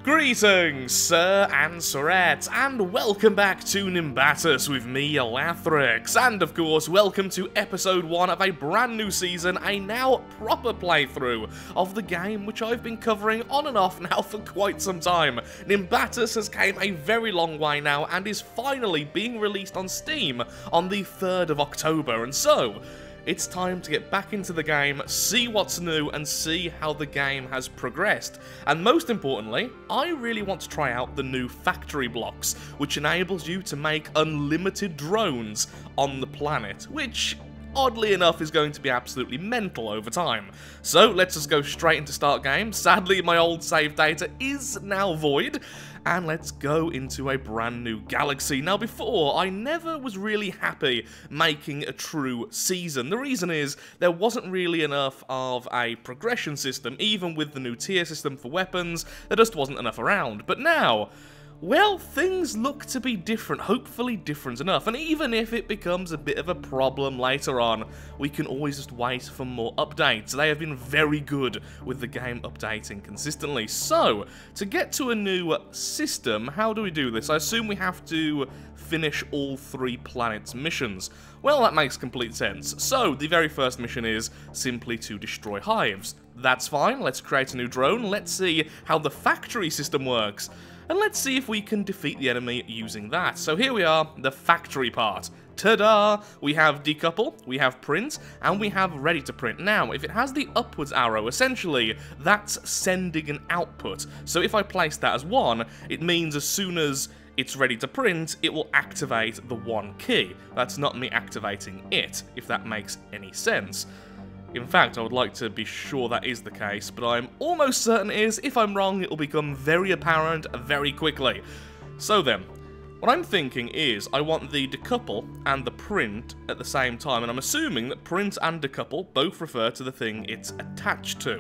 Greetings, sir and sirettes, and welcome back to Nimbatus with me, Iterative, and of course, welcome to episode 1 of a brand new season, a now proper playthrough of the game which I've been covering on and off now for quite some time. Nimbatus has came a very long way now and is finally being released on Steam on the 3rd of October, and so it's time to get back into the game, see what's new, and see how the game has progressed. And most importantly, I really want to try out the new factory blocks, which enables you to make unlimited drones on the planet, which, oddly enough, is going to be absolutely mental over time. So, let's just go straight into start game. Sadly, my old save data is now void, and let's go into a brand new galaxy. Now before, I never was really happy making a true season. The reason is, there wasn't really enough of a progression system, even with the new tier system for weapons, there just wasn't enough around. But now, well, things look to be different, hopefully different enough, and even if it becomes a bit of a problem later on, we can always just wait for more updates. They have been very good with the game updating consistently. So, to get to a new system, how do we do this? I assume we have to finish all 3 planets' missions. Well, that makes complete sense. So, the very first mission is simply to destroy hives. That's fine, let's create a new drone, let's see how the factory system works. And let's see if we can defeat the enemy using that. So here we are, the factory part. Ta-da! We have decouple, we have print, and we have ready to print. Now, if it has the upwards arrow, essentially, that's sending an output. So if I place that as 1, it means as soon as it's ready to print, it will activate the 1 key. That's not me activating it, if that makes any sense. In fact, I would like to be sure that is the case, but I'm almost certain it is. If I'm wrong, it will become very apparent very quickly. So then, what I'm thinking is I want the decouple and the print at the same time, and I'm assuming that print and decouple both refer to the thing it's attached to.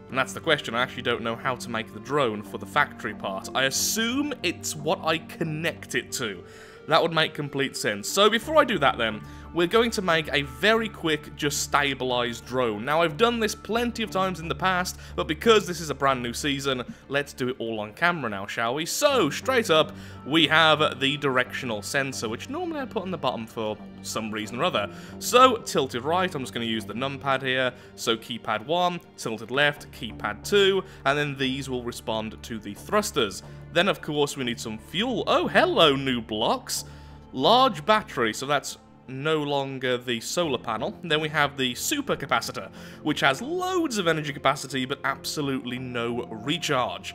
And that's the question. I actually don't know how to make the drone for the factory part. I assume it's what I connect it to. That would make complete sense. So before I do that then, we're going to make a very quick, just stabilized drone. Now, I've done this plenty of times in the past, but because this is a brand new season, let's do it all on camera now, shall we? So, straight up, we have the directional sensor, which normally I put on the bottom for some reason or other. So, tilted right, I'm just going to use the numpad here. So, keypad 1, tilted left, keypad 2, and then these will respond to the thrusters. Then, of course, we need some fuel. Oh, hello, new blocks. Large battery, so that's no longer the solar panel. Then we have the supercapacitor, which has loads of energy capacity, but absolutely no recharge.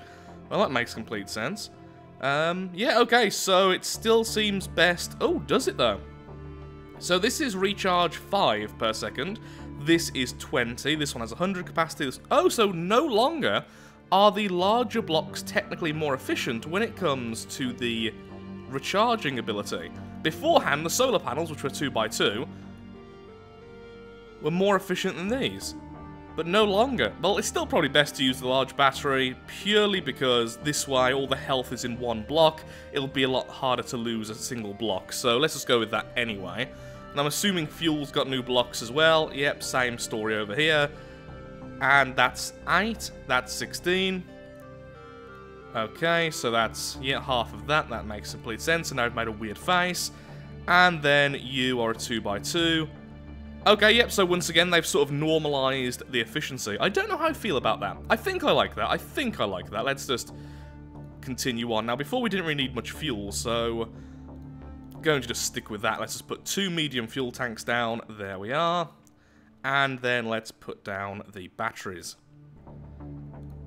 Well, that makes complete sense. Yeah, okay, so it still seems best. Oh, does it though? So this is recharge 5 per second. This is 20. This one has 100 capacity. Oh, so no longer are the larger blocks technically more efficient when it comes to the recharging ability. Beforehand, the solar panels, which were 2x2, were more efficient than these. But no longer. Well, it's still probably best to use the large battery, purely because this way all the health is in one block. It'll be a lot harder to lose a single block, so let's just go with that anyway. And I'm assuming fuel's got new blocks as well. Yep, same story over here. And that's 8, that's 16. Okay, so that's, yeah, half of that. That makes complete sense, and now I've made a weird face. And then you are a 2x2. Okay, yep, so once again, they've sort of normalized the efficiency. I don't know how I feel about that. I think I like that. Let's just continue on. Now, before we didn't really need much fuel, so I'm going to just stick with that. Let's just put 2 medium fuel tanks down. There we are. And then let's put down the batteries.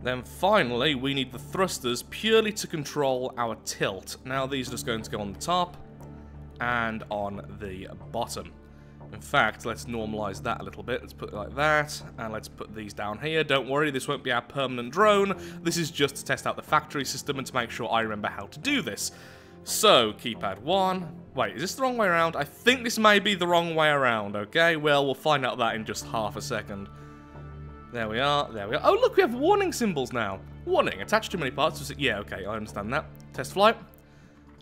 Then finally, we need the thrusters purely to control our tilt. Now, these are just going to go on the top and on the bottom. In fact, let's normalize that a little bit. Let's put it like that, and let's put these down here. Don't worry, this won't be our permanent drone. This is just to test out the factory system and to make sure I remember how to do this. So, keypad 1. Wait, is this the wrong way around? I think this may be the wrong way around, okay? Well, we'll find out that in just half a second. There we are, there we are. Oh, look, we have warning symbols now. Warning, attach too many parts. Yeah, okay, I understand that. Test flight.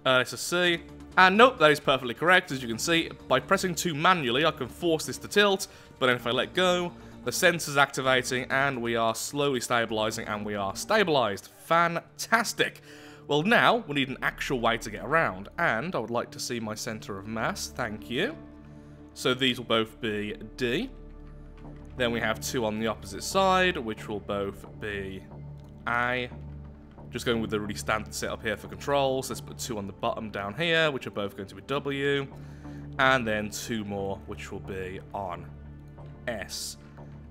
Let's just see. And nope, that is perfectly correct. As you can see, by pressing 2 manually, I can force this to tilt. But then if I let go, The sensor's activating, and we are slowly stabilizing, and we are stabilized. Fantastic. Well, now we need an actual way to get around, and I would like to see my center of mass. Thank you. So these will both be D. Then we have 2 on the opposite side, which will both be A. Just going with the really standard setup here for controls. Let's put 2 on the bottom down here, which are both going to be W. And then 2 more, which will be on S.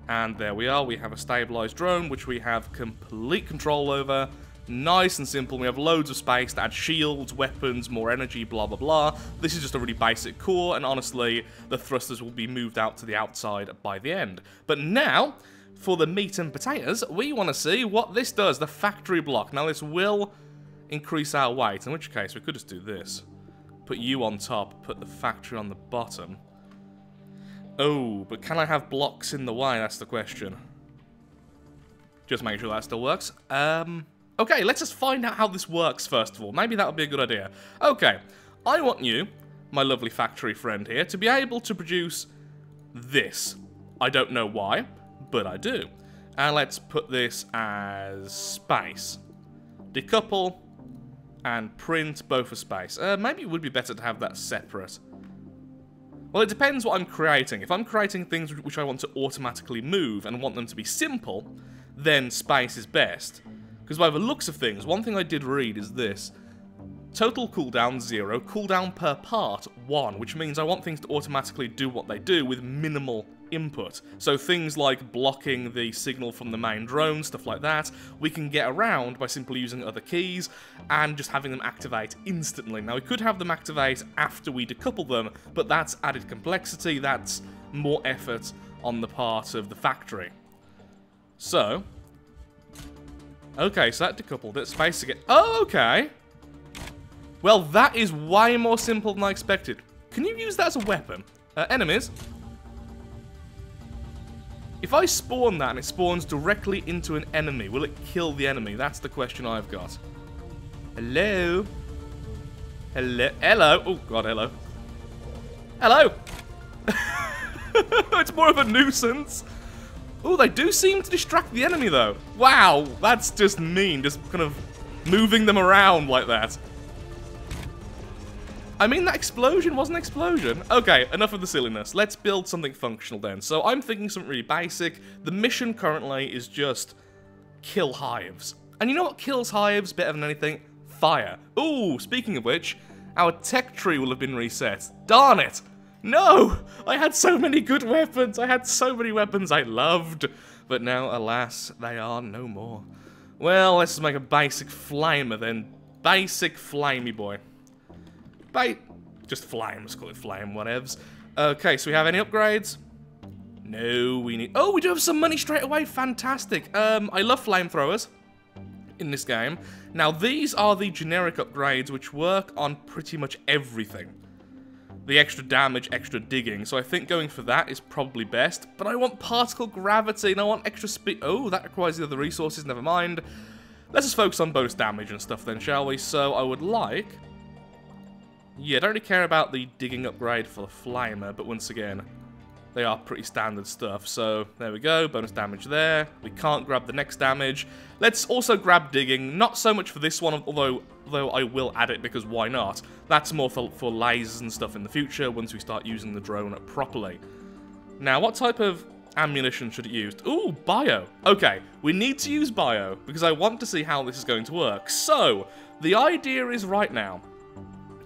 And there we are. We have a stabilized drone, which we have complete control over. Nice and simple. We have loads of space to add shields, weapons, more energy, blah, blah, blah. This is just a really basic core, and honestly, the thrusters will be moved out to the outside by the end. But now, for the meat and potatoes, we want to see what this does, the factory block. Now, this will increase our weight, in which case we could just do this. Put you on top, put the factory on the bottom. Oh, but can I have blocks in the way? That's the question. Just make sure that still works. Okay, let's just find out how this works first of all. Maybe that would be a good idea. Okay, I want you, my lovely factory friend here, to be able to produce this. I don't know why, but I do. And let's put this as space. Decouple and print both for space. Maybe it would be better to have that separate. Well, it depends what I'm creating. If I'm creating things which I want to automatically move and want them to be simple, then space is best. Because by the looks of things, one thing I did read is this. Total cooldown 0, cooldown per part 1, which means I want things to automatically do what they do with minimal input. So things like blocking the signal from the main drone, stuff like that, we can get around by simply using other keys and just having them activate instantly. Now, we could have them activate after we decouple them, but that's added complexity, that's more effort on the part of the factory. So, okay, so that decoupled it, space to get... Oh, okay! Well, that is way more simple than I expected. Can you use that as a weapon? Enemies? If I spawn that and it spawns directly into an enemy, will it kill the enemy? That's the question I've got. Hello? Hello? Hello? Oh, God, hello. Hello? It's more of a nuisance. Oh, they do seem to distract the enemy, though. Wow, that's just mean. Just kind of moving them around like that. I mean, that explosion wasn't an explosion. Okay, enough of the silliness. Let's build something functional then. So I'm thinking something really basic. The mission currently is just kill hives. And you know what kills hives better than anything? Fire. Ooh, speaking of which, our tech tree will have been reset. Darn it! No! I had so many good weapons. I had so many weapons I loved. But now, alas, they are no more. Well, let's make a basic flamer then. Basic flamey boy. Just flame, let's call it flame, whatevs. Okay, so we have any upgrades? No, we need... Oh, we do have some money straight away, fantastic. I love flamethrowers in this game. Now, these are the generic upgrades which work on pretty much everything. The extra damage, extra digging, so I think going for that is probably best. But I want particle gravity, and I want extra speed... Oh, that requires the other resources, never mind. Let's just focus on bonus damage and stuff then, shall we? So I would like... Yeah, I don't really care about the digging upgrade for the flamer, but once again, they are pretty standard stuff. So, there we go, bonus damage there. We can't grab the next damage. Let's also grab digging, not so much for this one, although I will add it because why not? That's more for lasers and stuff in the future once we start using the drone properly. Now, what type of ammunition should it use? Ooh, bio. Okay, we need to use bio because I want to see how this is going to work. So, the idea is right now,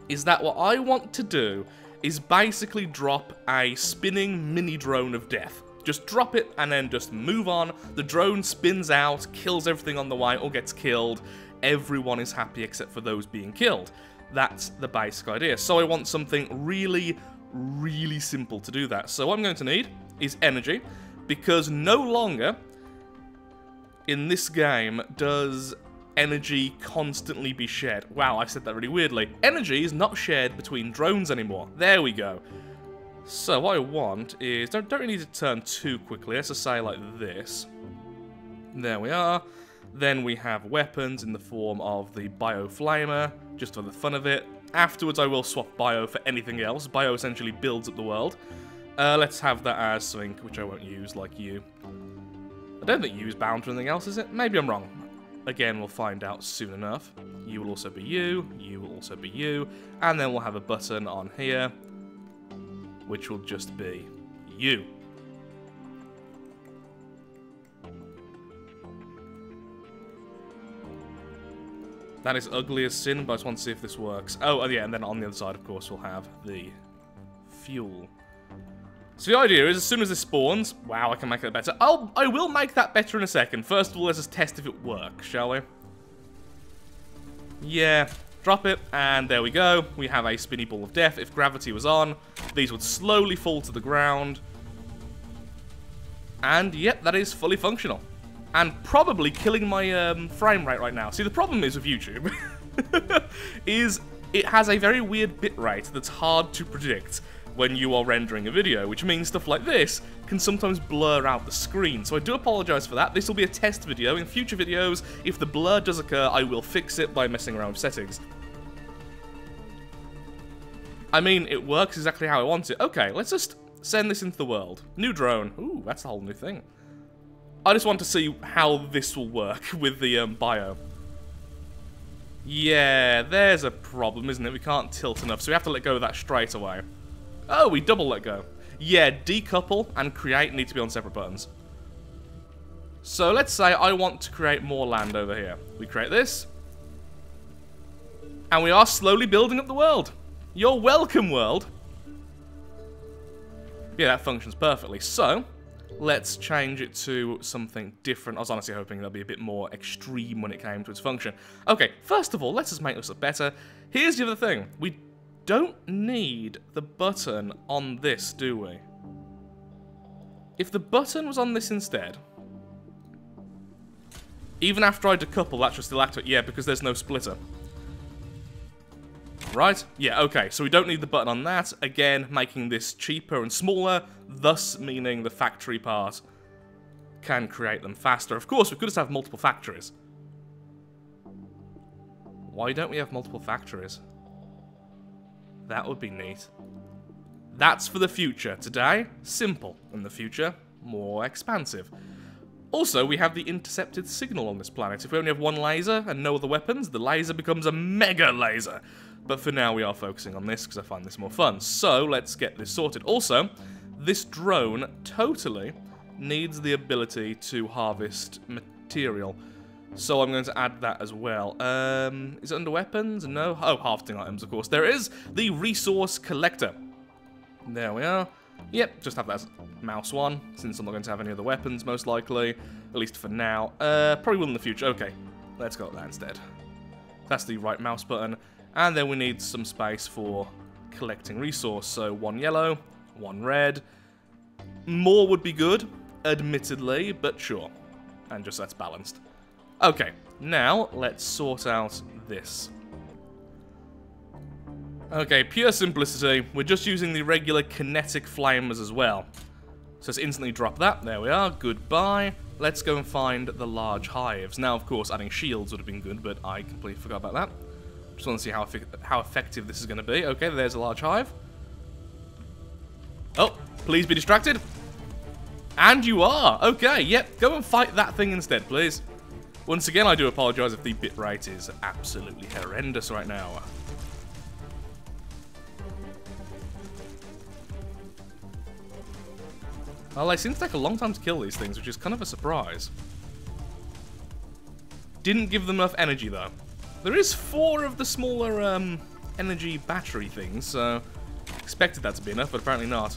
is that what I want to do is basically drop a spinning mini drone of death. Just drop it and then just move on. The drone spins out, kills everything on the way, or gets killed. Everyone is happy except for those being killed. That's the basic idea. So I want something really, really simple to do that. So what I'm going to need is energy, because no longer in this game does energy constantly be shared. Wow, I said that really weirdly. Energy is not shared between drones anymore. There we go. So what I want is, don't really need to turn too quickly. Let's just say like this. There we are. Then we have weapons in the form of the bio flamer, just for the fun of it. Afterwards I will swap bio for anything else. Bio essentially builds up the world. Let's have that as something which I won't use, like you. I don't think you is bound to anything else, is it? Maybe I'm wrong. Again, we'll find out soon enough. You will also be you, you will also be you, and then we'll have a button on here, which will just be you. That is ugly as sin, but I just want to see if this works. Oh, yeah, and then on the other side, of course, we'll have the fuel. So the idea is, as soon as this spawns... Wow, I can make that better. I will make that better in a second. First of all, let's just test if it works, shall we? Yeah, drop it, and there we go. We have a spinny ball of death. If gravity was on, these would slowly fall to the ground. And, yep, that is fully functional. And probably killing my frame rate right now. See, the problem is with YouTube, is it has a very weird bitrate that's hard to predict when you are rendering a video, which means stuff like this can sometimes blur out the screen. So I do apologize for that. This will be a test video. In future videos, if the blur does occur, I will fix it by messing around with settings. I mean, it works exactly how I want it. Okay, let's just send this into the world. New drone. Ooh, that's a whole new thing. I just want to see how this will work with the bio. Yeah, there's a problem, isn't it? We can't tilt enough, so we have to let go of that straight away. Oh, we double let go. Yeah, decouple and create need to be on separate buttons. So let's say I want to create more land over here. We create this. And we are slowly building up the world. You're welcome, world. Yeah, that functions perfectly. So... let's change it to something different. I was honestly hoping that'll be a bit more extreme when it came to its function. Okay, first of all, let's just make this look better. Here's the other thing. We don't need the button on this, do we? If the button was on this instead, even after I decouple, that should still activate. Yeah, because there's no splitter. Right? Yeah, okay, so we don't need the button on that. Again, making this cheaper and smaller, thus meaning the factory part can create them faster. Of course, we could just have multiple factories. Why don't we have multiple factories? That would be neat. That's for the future. Today, simple. In the future, more expansive. Also, we have the intercepted signal on this planet. If we only have one laser and no other weapons, the laser becomes a mega laser. But for now, we are focusing on this because I find this more fun. So, let's get this sorted. Also, this drone totally needs the ability to harvest material. So I'm going to add that as well. Is it under weapons? No. Oh, harvesting items, of course. There is the resource collector. There we are. Yep, just have that as mouse one, since I'm not going to have any other weapons, most likely. At least for now. Probably will in the future. Okay, let's go with that instead. That's the right mouse button. And then we need some space for collecting resource. So one yellow, one red. More would be good, admittedly, but sure. And just that's balanced. Okay, now let's sort out this. Okay, pure simplicity. We're just using the regular kinetic flamers as well. So let's instantly drop that. There we are. Goodbye. Let's go and find the large hives. Now, of course, adding shields would have been good, but I completely forgot about that. Just want to see how effective this is going to be. Okay, there's a large hive. Oh, please be distracted. And you are. Okay, yep. Go and fight that thing instead, please. Once again, I do apologise if the bitrate is absolutely horrendous right now. Well, they seem to take a long time to kill these things, which is kind of a surprise. Didn't give them enough energy, though. There is 4 of the smaller energy battery things, so expected that to be enough, but apparently not.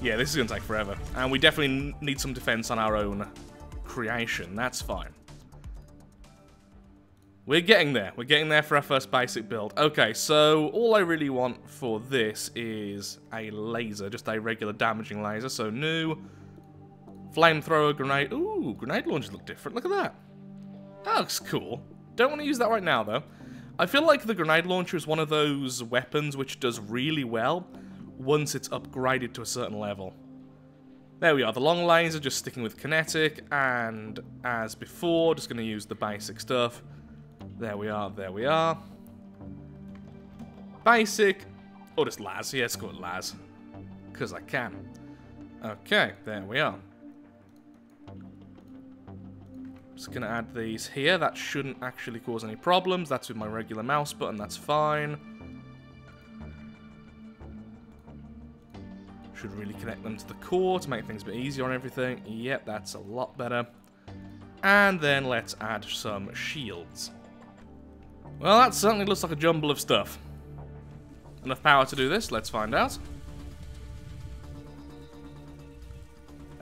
Yeah, this is going to take forever. And we definitely need some defense on our own creation. That's fine. We're getting there. We're getting there for our first basic build. Okay, so all I really want for this is a laser, just a regular damaging laser. So new, flamethrower, grenade. Ooh, grenade launchers look different. Look at that. That looks cool. Don't want to use that right now, though. I feel like the grenade launcher is one of those weapons which does really well once it's upgraded to a certain level. There we are. The long laser just sticking with kinetic, and as before, just going to use the basic stuff. There we are, there we are. Basic, Or just Laz. Yeah, let's call it Laz. Because I can. Okay, there we are. Just going to add these here. That shouldn't actually cause any problems. That's with my regular mouse button. That's fine. Should really connect them to the core to make things a bit easier on everything. Yep, that's a lot better. And then let's add some shields. Well, that certainly looks like a jumble of stuff. Enough power to do this? Let's find out.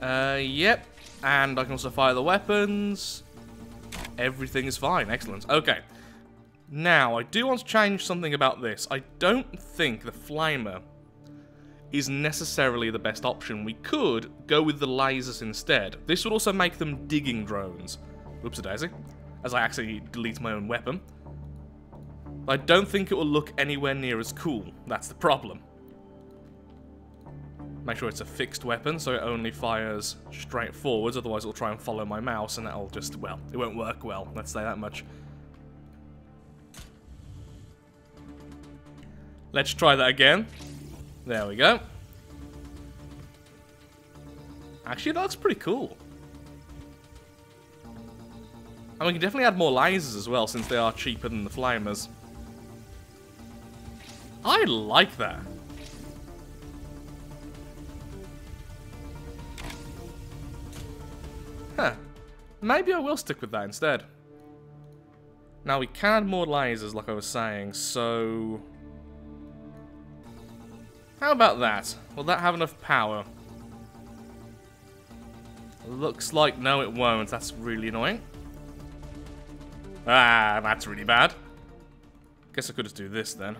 Yep. And I can also fire the weapons. Everything is fine. Excellent. Okay. Now, I do want to change something about this. I don't think the Flamer is necessarily the best option. We could go with the lasers instead. This would also make them digging drones. Whoops-a-daisy. As I actually delete my own weapon. I don't think it will look anywhere near as cool. That's the problem. Make sure it's a fixed weapon, so it only fires straight forwards, otherwise it'll try and follow my mouse, and that'll just, well, it won't work well, let's say that much. Let's try that again. There we go. Actually, that looks pretty cool. And we can definitely add more lasers as well, since they are cheaper than the Flamers. I like that. Huh. Maybe I will stick with that instead. Now, we can add more lasers, like I was saying, so... How about that? Will that have enough power? Looks like no, it won't. That's really annoying. Ah, that's really bad. Guess I could just do this then.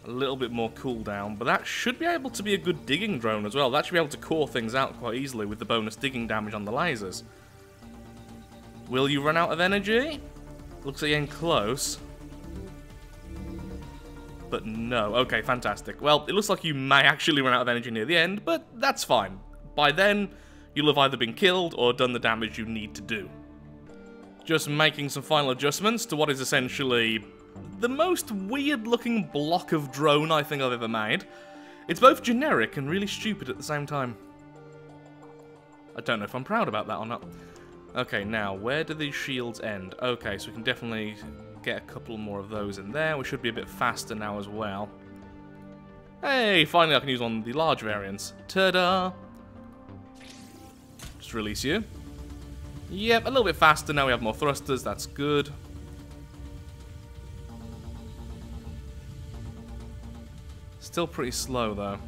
A little bit more cooldown, but that should be able to be a good digging drone as well. That should be able to core things out quite easily with the bonus digging damage on the lasers. Will you run out of energy? Looks like you're getting close. But no. Okay, fantastic. Well, it looks like you may actually run out of energy near the end, but that's fine. By then, you'll have either been killed or done the damage you need to do. Just making some final adjustments to what is essentially the most weird-looking block of drone I think I've ever made. It's both generic and really stupid at the same time. I don't know if I'm proud about that or not. Okay, now, where do these shields end? Okay, so we can definitely get a couple more of those in there. We should be a bit faster now as well. Hey, finally I can use one of the large variants. Ta-da! Just release you. Yep, a little bit faster now we have more thrusters, that's good. Still pretty slow though.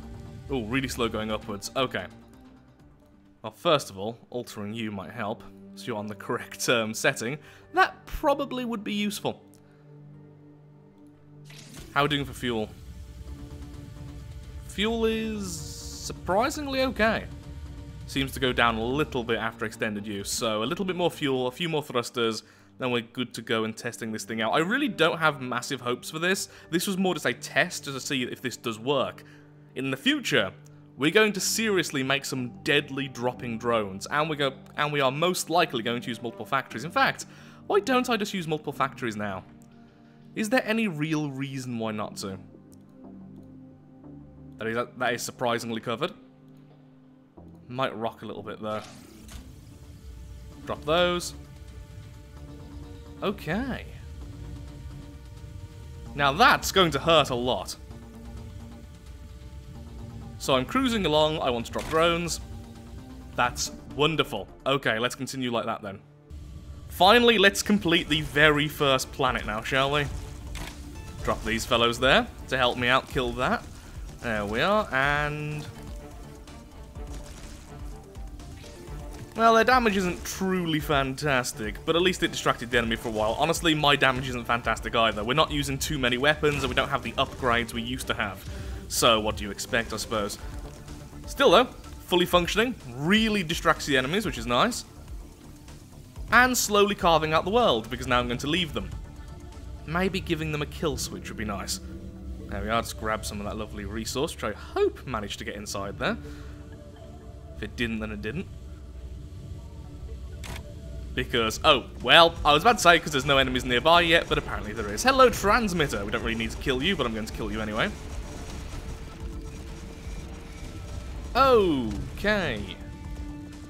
Oh, really slow going upwards. Okay. Well, first of all, altering you might help. So you're on the correct setting. That probably would be useful. How are we doing for fuel? Fuel is surprisingly okay. Seems to go down a little bit after extended use. So a little bit more fuel, a few more thrusters, then we're good to go and testing this thing out. I really don't have massive hopes for this. This was more just a test just to see if this does work. In the future, we're going to seriously make some deadly dropping drones, and we are most likely going to use multiple factories. In fact, why don't I just use multiple factories now? Is there any real reason why not to? That is surprisingly covered. Might rock a little bit though. Drop those. Okay. Now that's going to hurt a lot. So I'm cruising along, I want to drop drones. That's wonderful. Okay, let's continue like that then. Finally, let's complete the very first planet now, shall we? Drop these fellows there to help me out kill that. There we are, and... well, their damage isn't truly fantastic, but at least it distracted the enemy for a while. Honestly, my damage isn't fantastic either. We're not using too many weapons, and we don't have the upgrades we used to have. So, what do you expect, I suppose? Still, though, fully functioning, really distracts the enemies, which is nice. And slowly carving out the world, because now I'm going to leave them. Maybe giving them a kill switch would be nice. There we are, just grab some of that lovely resource, which I hope managed to get inside there. If it didn't, then it didn't. Because, oh, well, I was about to say because there's no enemies nearby yet, but apparently there is. Hello, transmitter. We don't really need to kill you, but I'm going to kill you anyway. Okay.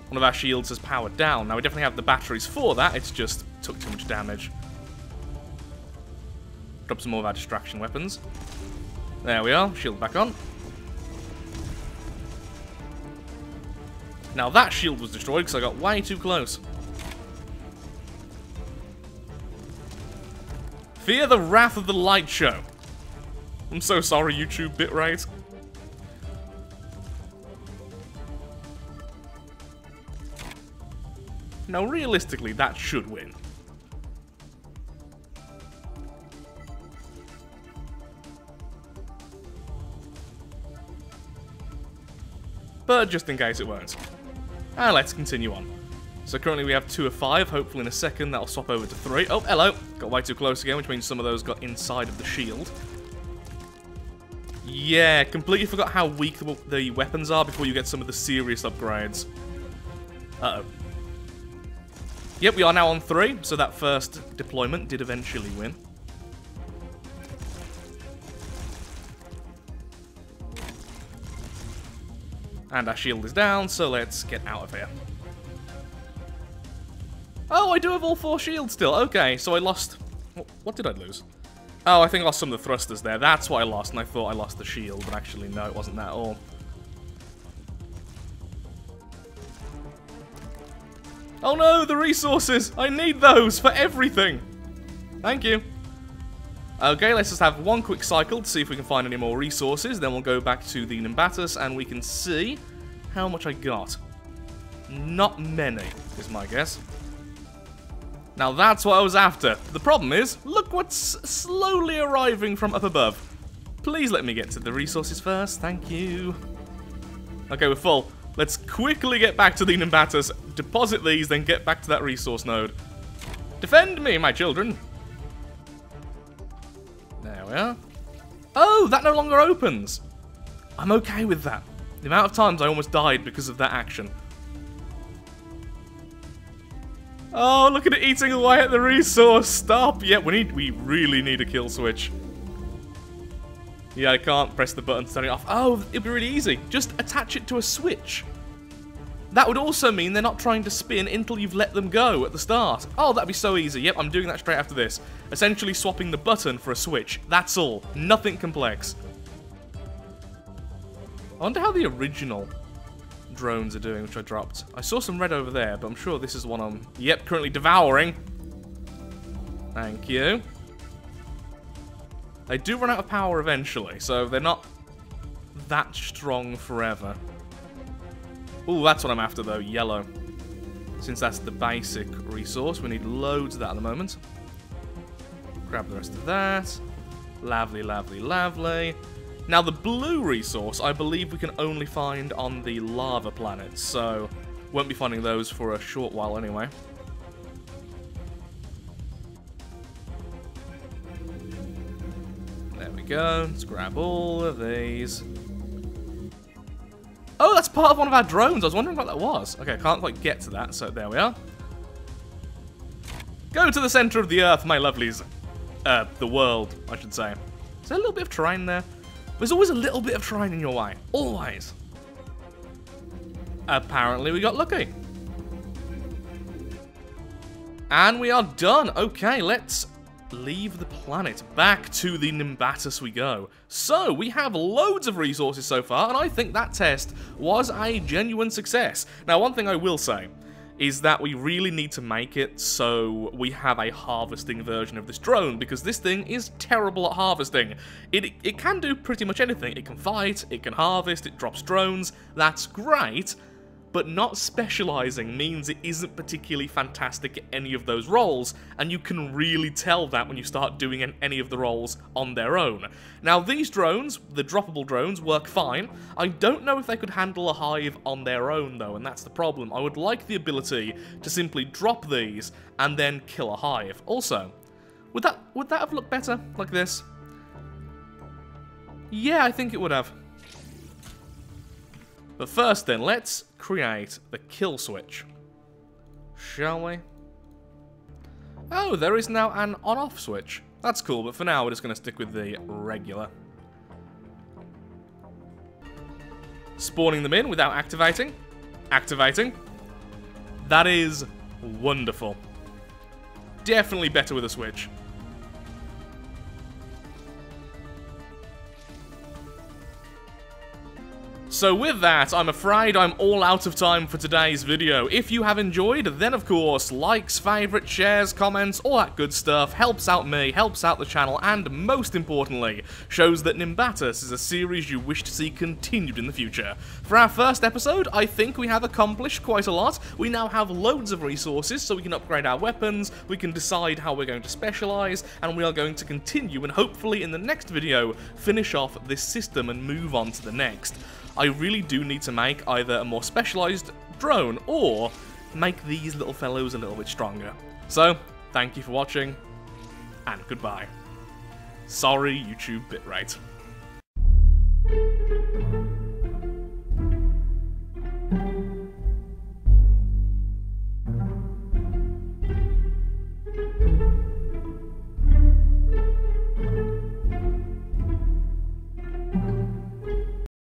One of our shields has powered down. Now, we definitely have the batteries for that. It's just took too much damage. Drop some more of our distraction weapons. There we are. Shield back on. Now, that shield was destroyed because I got way too close. Fear the wrath of the light show. I'm so sorry, YouTube bitrate. Now, realistically, that should win. But just in case it won't. And let's continue on. So currently we have 2 of 5. Hopefully in a second that'll swap over to 3. Oh, hello. Got way too close again, which means some of those got inside of the shield. Yeah, completely forgot how weak the weapons are before you get some of the serious upgrades. Uh-oh. Yep, we are now on 3, so that first deployment did eventually win. And our shield is down, so let's get out of here. Oh, I do have all 4 shields still. Okay, so I lost... What did I lose? Oh, I think I lost some of the thrusters there. That's what I lost, and I thought I lost the shield, but actually, no, it wasn't that at all. Oh no, the resources! I need those for everything! Thank you. Okay, let's just have one quick cycle to see if we can find any more resources. Then we'll go back to the Nimbatus and we can see how much I got. Not many, is my guess. Now that's what I was after. The problem is, look what's slowly arriving from up above. Please let me get to the resources first, thank you. Okay, we're full. Let's quickly get back to the Nimbatus, deposit these, then get back to that resource node. Defend me, my children. There we are. Oh, that no longer opens. I'm okay with that. The amount of times I almost died because of that action. Oh, look at it eating away at the resource. Stop. Yeah, we really need a kill switch. Yeah, I can't press the button to turn it off. Oh, it'd be really easy. Just attach it to a switch. That would also mean they're not trying to spin until you've let them go at the start. Oh, that'd be so easy. Yep, I'm doing that straight after this. Essentially swapping the button for a switch. That's all. Nothing complex. I wonder how the original drones are doing, which I dropped. I saw some red over there, but I'm sure this is one I'm... Yep, currently devouring. Thank you. They do run out of power eventually, so they're not that strong forever. Ooh, that's what I'm after though, yellow. Since that's the basic resource, we need loads of that at the moment. Grab the rest of that. Lovely, lovely, lovely. Now the blue resource, I believe we can only find on the lava planets, so won't be finding those for a short while anyway. There we go. Let's grab all of these. Oh, that's part of one of our drones. I was wondering what that was. Okay, I can't quite get to that, so there we are. Go to the center of the earth, my lovelies. The world, I should say. Is there a little bit of terrain there? There's always a little bit of terrain in your way. Always. Apparently we got lucky. And we are done. Okay, let's leave the planet. Back to the Nimbatus we go. So, we have loads of resources so far, and I think that test was a genuine success. Now, one thing I will say is that we really need to make it so we have a harvesting version of this drone, because this thing is terrible at harvesting. It can do pretty much anything. It can fight, it can harvest, it drops drones. That's great. But not specializing means it isn't particularly fantastic at any of those roles, and you can really tell that when you start doing any of the roles on their own. Now, these drones, the droppable drones, work fine. I don't know if they could handle a hive on their own, though, and that's the problem. I would like the ability to simply drop these and then kill a hive. Also, would that have looked better like this? Yeah, I think it would have. But first then, let's create the kill switch. Shall we? Oh, there is now an on-off switch. That's cool, but for now we're just going to stick with the regular. Spawning them in without activating. Activating. That is wonderful. Definitely better with a switch. So with that, I'm afraid I'm all out of time for today's video. If you have enjoyed, then of course, likes, favourites, shares, comments, all that good stuff helps out me, helps out the channel, and most importantly, shows that Nimbatus is a series you wish to see continued in the future. For our first episode, I think we have accomplished quite a lot. We now have loads of resources, so we can upgrade our weapons, we can decide how we're going to specialise, and we are going to continue and hopefully in the next video, finish off this system and move on to the next. I really do need to make either a more specialised drone or make these little fellows a little bit stronger. So, thank you for watching, and goodbye. Sorry, YouTube bitrate.